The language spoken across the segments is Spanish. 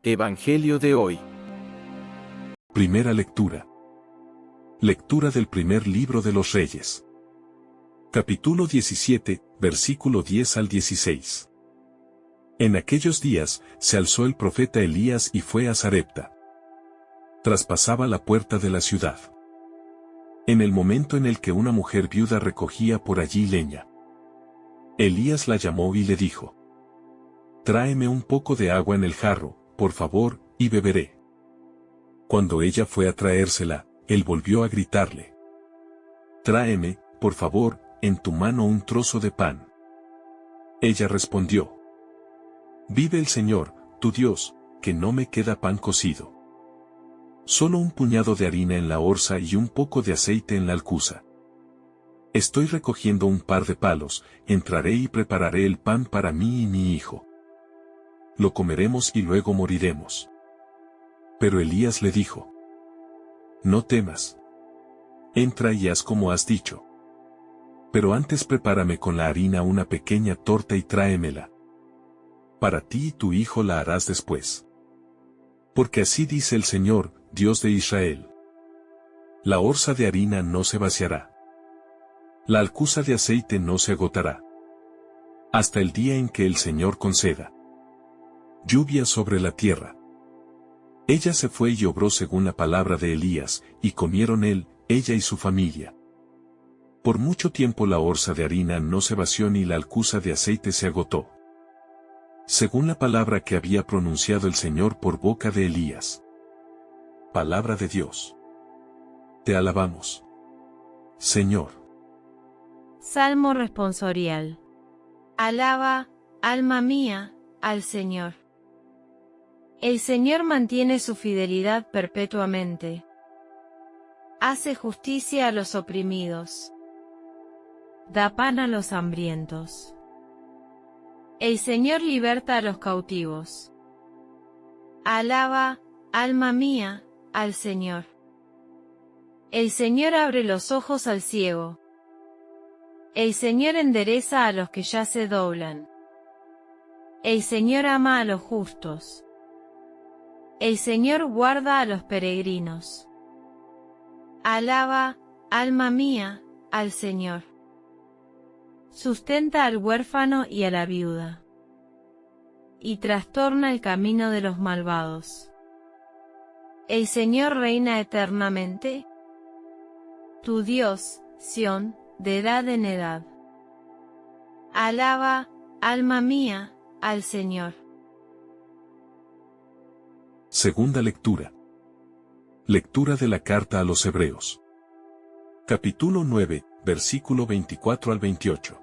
Evangelio de hoy. Primera lectura. Lectura del primer libro de los Reyes. Capítulo 17, versículo 10 al 16. En aquellos días, se alzó el profeta Elías y fue a Sarepta. Traspasaba la puerta de la ciudad. En el momento en el que una mujer viuda recogía por allí leña, Elías la llamó y le dijo: «Tráeme un poco de agua en el jarro, por favor, y beberé». Cuando ella fue a traérsela, él volvió a gritarle: «Tráeme, por favor, en tu mano un trozo de pan». Ella respondió: «Vive el Señor, tu Dios, que no me queda pan cocido. Solo un puñado de harina en la orza y un poco de aceite en la alcuza. Estoy recogiendo un par de palos, entraré y prepararé el pan para mí y mi hijo. Lo comeremos y luego moriremos». Pero Elías le dijo: «No temas. Entra y haz como has dicho. Pero antes prepárame con la harina una pequeña torta y tráemela. Para ti y tu hijo la harás después. Porque así dice el Señor, Dios de Israel: la orza de harina no se vaciará. La alcuza de aceite no se agotará. Hasta el día en que el Señor conceda lluvia sobre la tierra». Ella se fue y obró según la palabra de Elías, y comieron él, ella y su familia. Por mucho tiempo la orza de harina no se vació ni la alcuza de aceite se agotó, según la palabra que había pronunciado el Señor por boca de Elías. Palabra de Dios. Te alabamos, Señor. Salmo responsorial. Alaba, alma mía, al Señor. El Señor mantiene su fidelidad perpetuamente. Hace justicia a los oprimidos. Da pan a los hambrientos. El Señor liberta a los cautivos. Alaba, alma mía, al Señor. El Señor abre los ojos al ciego. El Señor endereza a los que ya se doblan. El Señor ama a los justos. El Señor guarda a los peregrinos. Alaba, alma mía, al Señor. Sustenta al huérfano y a la viuda. Y trastorna el camino de los malvados. El Señor reina eternamente. Tu Dios, Sión, de edad en edad. Alaba, alma mía, al Señor. Segunda lectura. Lectura de la carta a los Hebreos. Capítulo 9, versículo 24 al 28.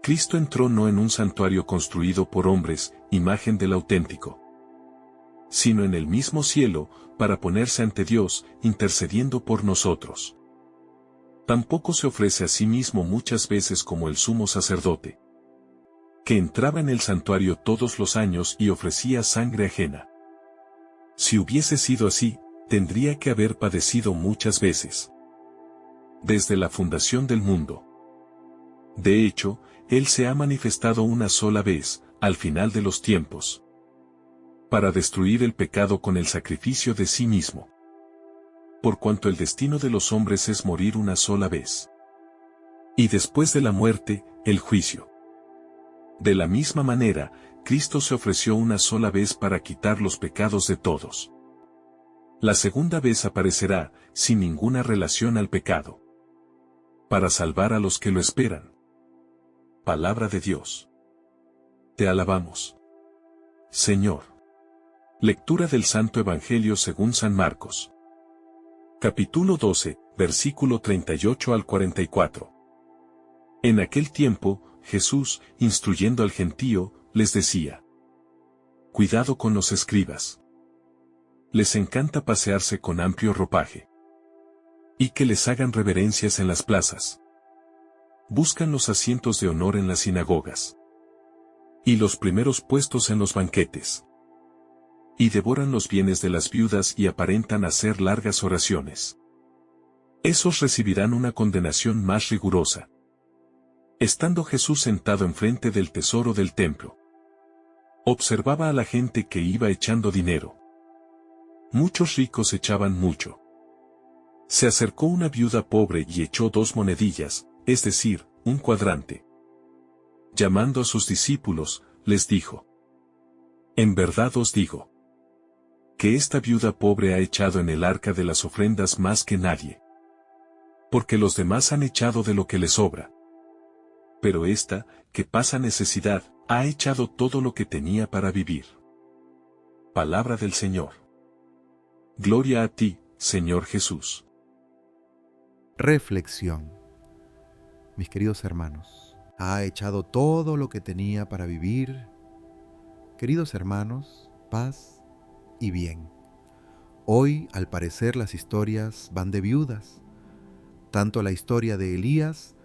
Cristo entró no en un santuario construido por hombres, imagen del auténtico, sino en el mismo cielo, para ponerse ante Dios, intercediendo por nosotros. Tampoco se ofrece a sí mismo muchas veces como el sumo sacerdote, que entraba en el santuario todos los años y ofrecía sangre ajena. Si hubiese sido así, tendría que haber padecido muchas veces, desde la fundación del mundo. De hecho, Él se ha manifestado una sola vez, al final de los tiempos, para destruir el pecado con el sacrificio de sí mismo. Por cuanto el destino de los hombres es morir una sola vez, y después de la muerte, el juicio. De la misma manera, Cristo se ofreció una sola vez para quitar los pecados de todos. La segunda vez aparecerá, sin ninguna relación al pecado, para salvar a los que lo esperan. Palabra de Dios. Te alabamos, Señor. Lectura del Santo Evangelio según San Marcos. Capítulo 12, versículo 38 al 44. En aquel tiempo, Jesús, instruyendo al gentío, les decía: cuidado con los escribas. Les encanta pasearse con amplio ropaje, y que les hagan reverencias en las plazas. Buscan los asientos de honor en las sinagogas, y los primeros puestos en los banquetes. Y devoran los bienes de las viudas y aparentan hacer largas oraciones. Esos recibirán una condenación más rigurosa. Estando Jesús sentado enfrente del tesoro del templo, Observaba a la gente que iba echando dinero. Muchos ricos echaban mucho. Se acercó una viuda pobre y echó 2 monedillas, es decir, un cuadrante. Llamando a sus discípulos, les dijo: En verdad os digo, que esta viuda pobre ha echado en el arca de las ofrendas más que nadie. Porque los demás han echado de lo que les sobra. Pero esta, que pasa necesidad, ha echado todo lo que tenía para vivir. Palabra del Señor. Gloria a ti, Señor Jesús. Reflexión. Mis queridos hermanos, ha echado todo lo que tenía para vivir. Queridos hermanos, paz y bien. Hoy, al parecer, las historias van de viudas, tanto la historia de Elías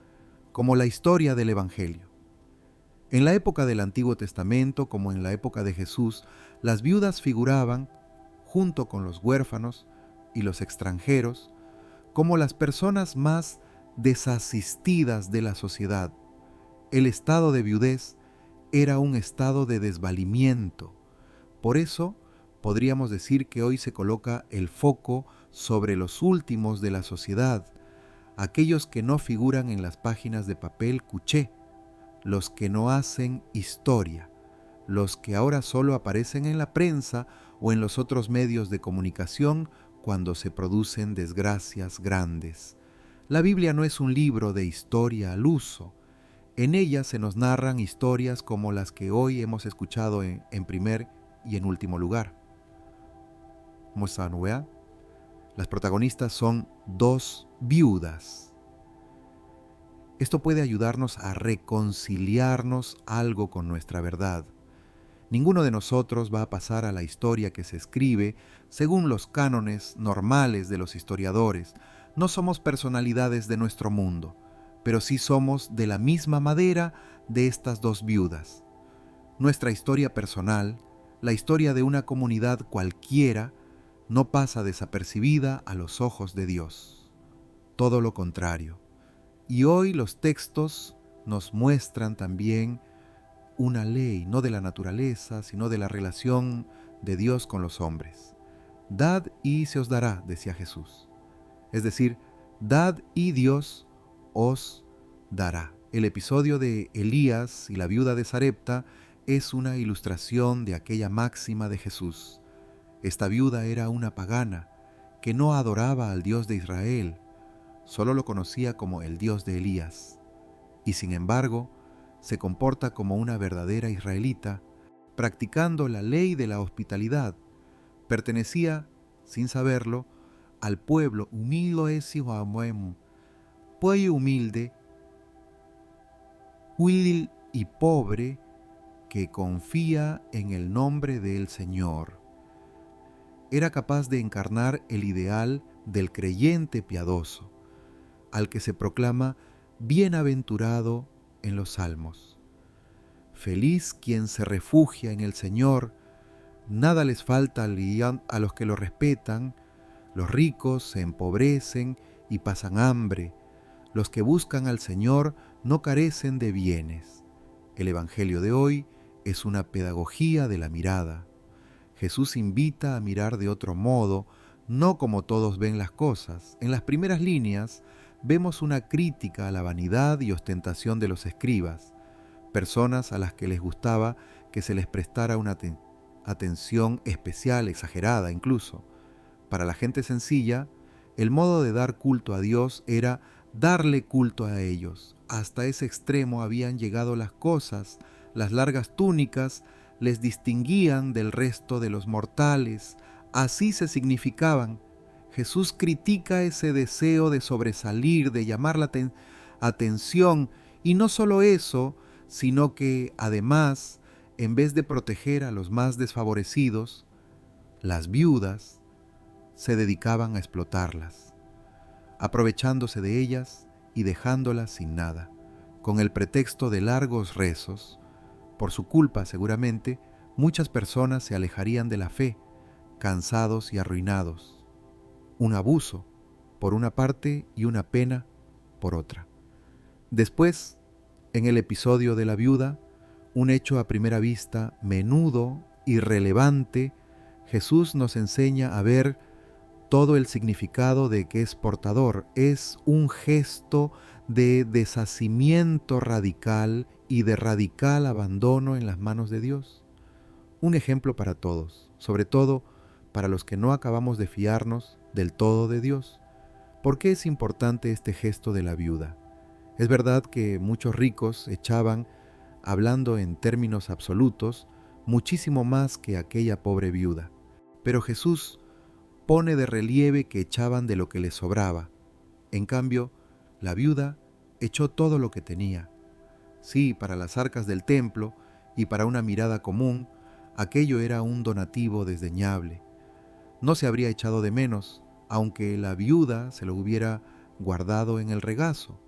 como la historia del Evangelio. En la época del Antiguo Testamento, como en la época de Jesús, las viudas figuraban, junto con los huérfanos y los extranjeros, como las personas más desasistidas de la sociedad. El estado de viudez era un estado de desvalimiento. Por eso, podríamos decir que hoy se coloca el foco sobre los últimos de la sociedad, aquellos que no figuran en las páginas de papel cuché, los que no hacen historia, los que ahora solo aparecen en la prensa o en los otros medios de comunicación cuando se producen desgracias grandes. La Biblia no es un libro de historia al uso. En ella se nos narran historias como las que hoy hemos escuchado en primer y en último lugar. Las protagonistas son 2 viudas. Esto puede ayudarnos a reconciliarnos algo con nuestra verdad. Ninguno de nosotros va a pasar a la historia que se escribe según los cánones normales de los historiadores. No somos personalidades de nuestro mundo, pero sí somos de la misma madera de estas 2 viudas. Nuestra historia personal, la historia de una comunidad cualquiera, no pasa desapercibida a los ojos de Dios. Todo lo contrario. Y hoy los textos nos muestran también una ley, no de la naturaleza, sino de la relación de Dios con los hombres. Dad y se os dará, decía Jesús. Es decir, dad y Dios os dará. El episodio de Elías y la viuda de Sarepta es una ilustración de aquella máxima de Jesús. Esta viuda era una pagana que no adoraba al Dios de Israel, solo lo conocía como el Dios de Elías, y sin embargo se comporta como una verdadera israelita, practicando la ley de la hospitalidad. Pertenecía, sin saberlo, al pueblo humilde y pobre que confía en el nombre del Señor. Era capaz de encarnar el ideal del creyente piadoso, al que se proclama bienaventurado en los salmos. Feliz quien se refugia en el Señor, nada les falta a los que lo respetan, los ricos se empobrecen y pasan hambre, los que buscan al Señor no carecen de bienes. El Evangelio de hoy es una pedagogía de la mirada. Jesús invita a mirar de otro modo, no como todos ven las cosas. En las primeras líneas vemos una crítica a la vanidad y ostentación de los escribas, personas a las que les gustaba que se les prestara una atención especial, exagerada incluso. Para la gente sencilla, el modo de dar culto a Dios era darle culto a ellos. Hasta ese extremo habían llegado las cosas. Las largas túnicas les distinguían del resto de los mortales. Así se significaban. Jesús critica ese deseo de sobresalir, de llamar la atención, y no solo eso, sino que además, en vez de proteger a los más desfavorecidos, las viudas se dedicaban a explotarlas, aprovechándose de ellas y dejándolas sin nada, con el pretexto de largos rezos. Por su culpa, seguramente, muchas personas se alejarían de la fe, cansados y arruinados. Un abuso, por una parte, y una pena, por otra. Después, en el episodio de la viuda, un hecho a primera vista menudo, irrelevante, Jesús nos enseña a ver todo el significado de que es portador. Es un gesto de deshacimiento radical y de radical abandono en las manos de Dios. Un ejemplo para todos, sobre todo para los que no acabamos de fiarnos del todo de Dios. ¿Por qué es importante este gesto de la viuda? Es verdad que muchos ricos echaban, hablando en términos absolutos, muchísimo más que aquella pobre viuda. Pero Jesús pone de relieve que echaban de lo que les sobraba. En cambio, la viuda echó todo lo que tenía. Sí, para las arcas del templo y para una mirada común, aquello era un donativo desdeñable. No se habría echado de menos, aunque la viuda se lo hubiera guardado en el regazo.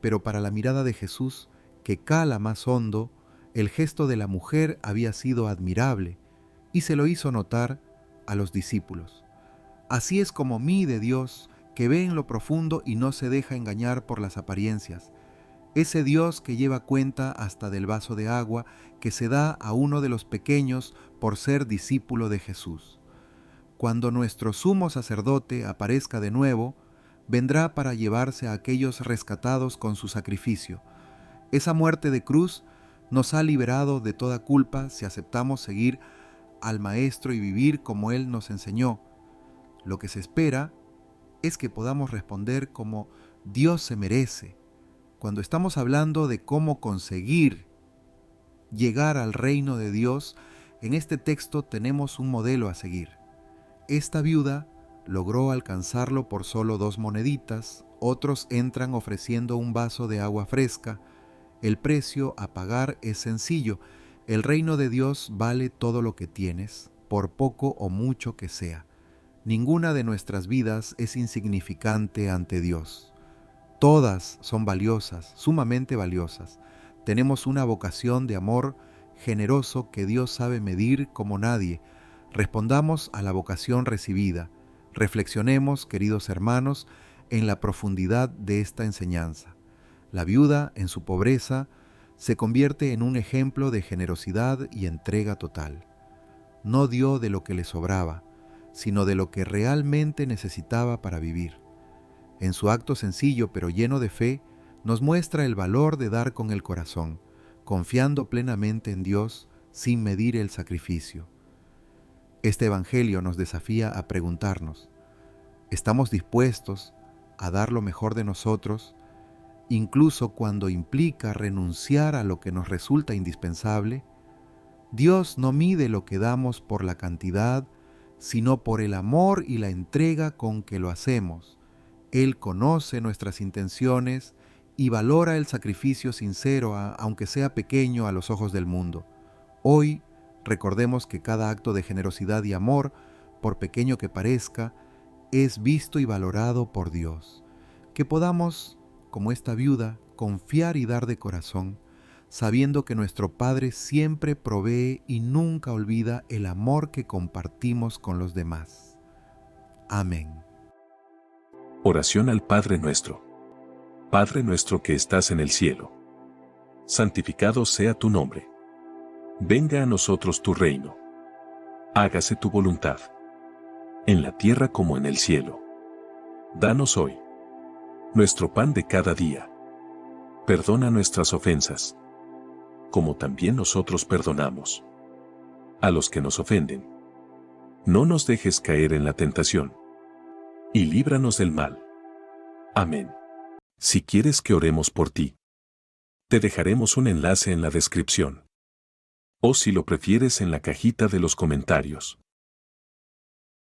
Pero para la mirada de Jesús, que cala más hondo, el gesto de la mujer había sido admirable y se lo hizo notar a los discípulos. Así es como mide Dios, que ve en lo profundo y no se deja engañar por las apariencias. Ese Dios que lleva cuenta hasta del vaso de agua que se da a uno de los pequeños por ser discípulo de Jesús. Cuando nuestro sumo sacerdote aparezca de nuevo, vendrá para llevarse a aquellos rescatados con su sacrificio. Esa muerte de cruz nos ha liberado de toda culpa si aceptamos seguir al Maestro y vivir como Él nos enseñó. Lo que se espera es que podamos responder como Dios se merece. Cuando estamos hablando de cómo conseguir llegar al reino de Dios, en este texto tenemos un modelo a seguir. Esta viuda logró alcanzarlo por solo 2 moneditas, otros entran ofreciendo un vaso de agua fresca. El precio a pagar es sencillo. El reino de Dios vale todo lo que tienes, por poco o mucho que sea. Ninguna de nuestras vidas es insignificante ante Dios. Todas son valiosas, sumamente valiosas. Tenemos una vocación de amor generoso que Dios sabe medir como nadie. Respondamos a la vocación recibida. Reflexionemos, queridos hermanos, en la profundidad de esta enseñanza. La viuda, en su pobreza, se convierte en un ejemplo de generosidad y entrega total. No dio de lo que le sobraba, sino de lo que realmente necesitaba para vivir. En su acto sencillo pero lleno de fe, nos muestra el valor de dar con el corazón, confiando plenamente en Dios sin medir el sacrificio. Este Evangelio nos desafía a preguntarnos, ¿estamos dispuestos a dar lo mejor de nosotros, incluso cuando implica renunciar a lo que nos resulta indispensable? Dios no mide lo que damos por la cantidad, sino por el amor y la entrega con que lo hacemos. Él conoce nuestras intenciones y valora el sacrificio sincero, aunque sea pequeño a los ojos del mundo. Hoy, recordemos que cada acto de generosidad y amor, por pequeño que parezca, es visto y valorado por Dios. Que podamos, como esta viuda, confiar y dar de corazón, sabiendo que nuestro Padre siempre provee y nunca olvida el amor que compartimos con los demás. Amén. Oración al Padre Nuestro. Padre nuestro que estás en el cielo, santificado sea tu nombre. Venga a nosotros tu reino. Hágase tu voluntad, en la tierra como en el cielo. Danos hoy nuestro pan de cada día. Perdona nuestras ofensas, como también nosotros perdonamos a los que nos ofenden. No nos dejes caer en la tentación, y líbranos del mal. Amén. Si quieres que oremos por ti, te dejaremos un enlace en la descripción. O si lo prefieres en la cajita de los comentarios.